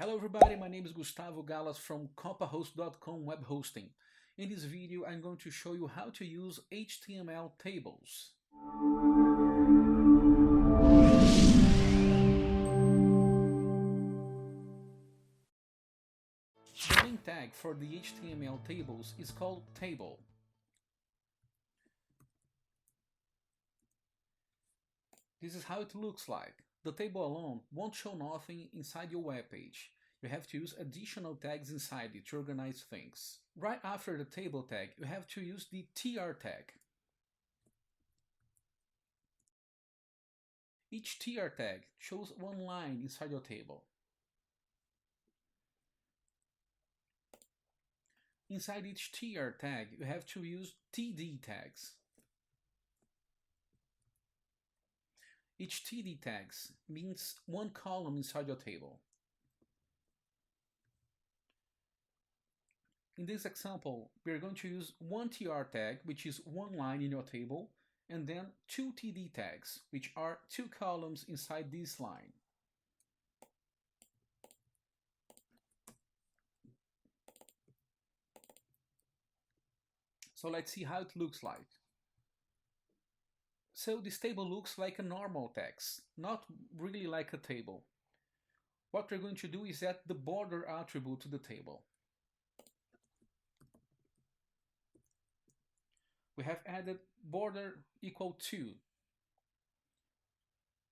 Hello everybody, my name is Gustavo Galas from copahost.com web hosting. In this video I'm going to show you how to use HTML tables. The main tag for the HTML tables is called table. This is how it looks like. The table alone won't show nothing inside your web page. You have to use additional tags inside it to organize things. Right after the table tag, you have to use the tr tag. Each tr tag shows one line inside your table. Inside each tr tag, you have to use td tags. Each td tags means one column inside your table. In this example, we are going to use one tr tag, which is one line in your table, and then two td tags, which are two columns inside this line. So let's see how it looks like. So this table looks like a normal text, not really like a table. What we're going to do is add the border attribute to the table. We have added border equal to.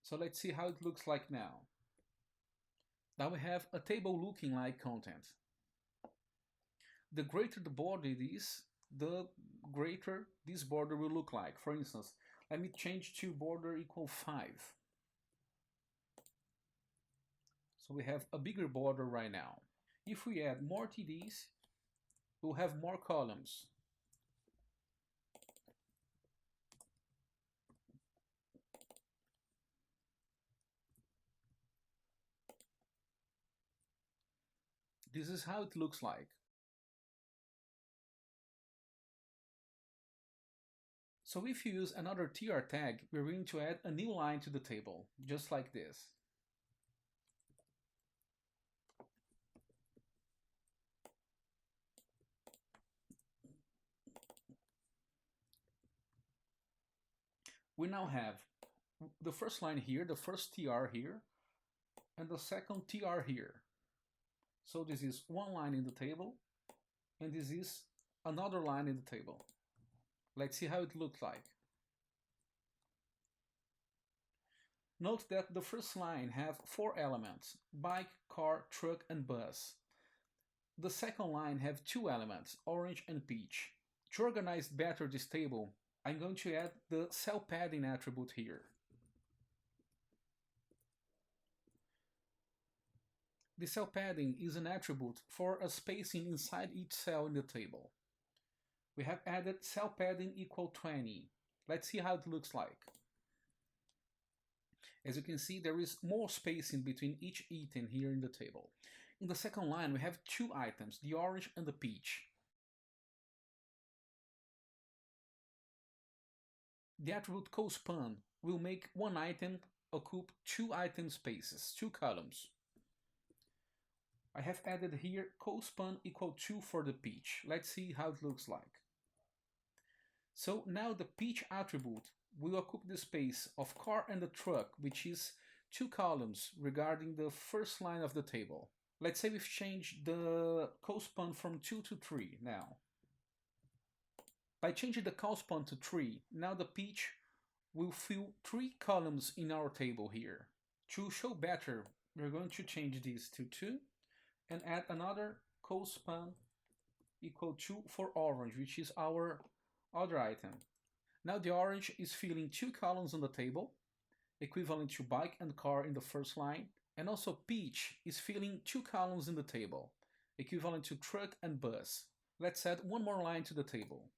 So let's see how it looks like now. Now we have a table looking like content. The greater the border it is, the greater this border will look like. For instance, let me change to border equal 5. So we have a bigger border right now. If we add more TDs, we'll have more columns. This is how it looks like. So if you use another tr tag, we're going to add a new line to the table, just like this. We now have the first line here, the first tr here, and the second tr here. So this is one line in the table, and this is another line in the table. Let's see how it looks like. Note that the first line have 4 elements: bike, car, truck, and bus. The second line have 2 elements: orange and peach. To organize better this table, I'm going to add the cellpadding attribute here. The cellpadding is an attribute for a spacing inside each cell in the table. We have added cellpadding equal 20. Let's see how it looks like. As you can see, there is more spacing between each item here in the table. In the second line, we have 2 items, the orange and the peach. The attribute colspan will make one item occupy 2 item spaces, 2 columns. I have added here colspan equal 2 for the peach. Let's see how it looks like. So now the peach attribute will occupy the space of car and the truck, which is 2 columns regarding the first line of the table. Let's say we've changed the colspan from 2 to 3 now. By changing the colspan to 3, now the peach will fill 3 columns in our table here. To show better, we're going to change this to 2 and add another colspan equal 2 for orange, which is our other item. Now the orange is filling 2 columns on the table, equivalent to bike and car in the first line, and also peach is filling 2 columns in the table, equivalent to truck and bus. Let's add one more line to the table.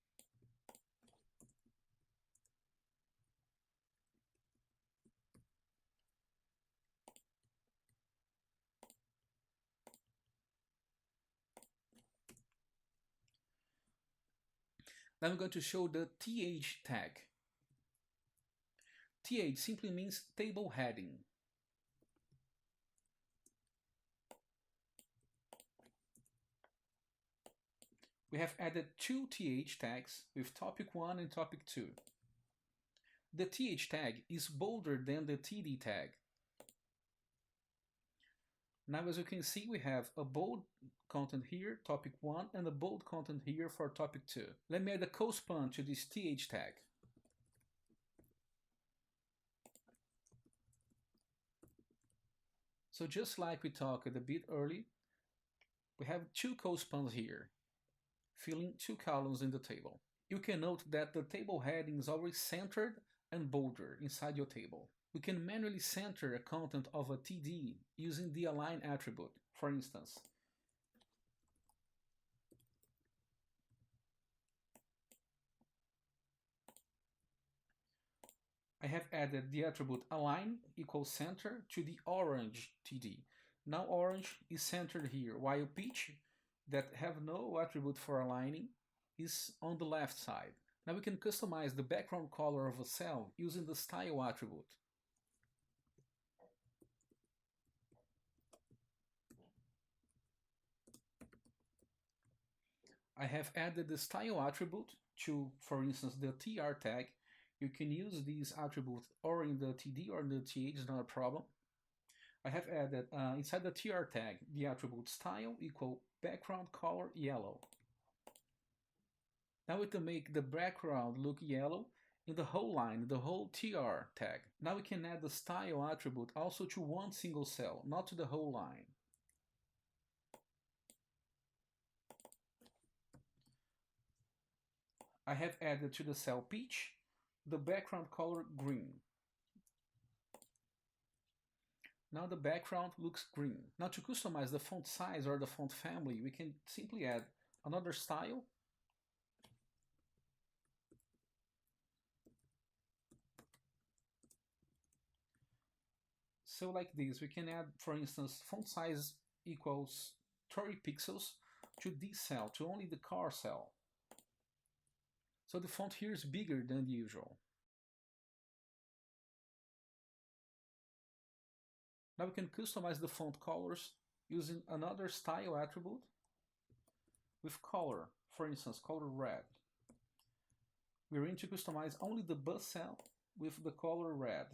Now I'm going to show the th tag. Th simply means table heading. We have added two th tags with topic 1 and topic 2. The th tag is bolder than the td tag. Now, as you can see, we have a bold content here, topic 1, and a bold content here for topic 2. Let me add a colspan to this th tag. So just like we talked a bit early, we have two colspans here, filling two columns in the table. You can note that the table heading is always centered and bolder inside your table. We can manually center a content of a TD using the align attribute. For instance, I have added the attribute align equals center to the orange TD. Now orange is centered here, while peach, that have no attribute for aligning, is on the left side. Now we can customize the background color of a cell using the style attribute. I have added the style attribute to, for instance, the tr tag. You can use these attributes or in the td or in the th, not a problem. I have added inside the tr tag the attribute style equal background color yellow. Now we can make the background look yellow in the whole line, the whole tr tag. Now we can add the style attribute also to one single cell, not to the whole line. I have added to the cell peach the background color green. Now the background looks green. Now to customize the font size or the font family, we can simply add another style. So like this, we can add, for instance, font size equals 30 pixels to this cell, to only the car cell. So the font here is bigger than usual. Now we can customize the font colors using another style attribute with color, for instance, color red. We're going to customize only the bus cell with the color red.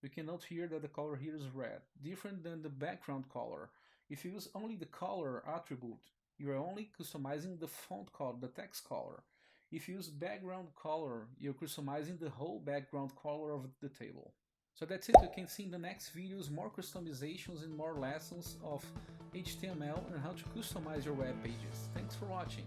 We can note here that the color here is red, different than the background color. If you use only the color attribute, you're only customizing the font color, the text color. If you use background color, you're customizing the whole background color of the table. So that's it. You can see in the next videos more customizations and more lessons of HTML and how to customize your web pages. Thanks for watching.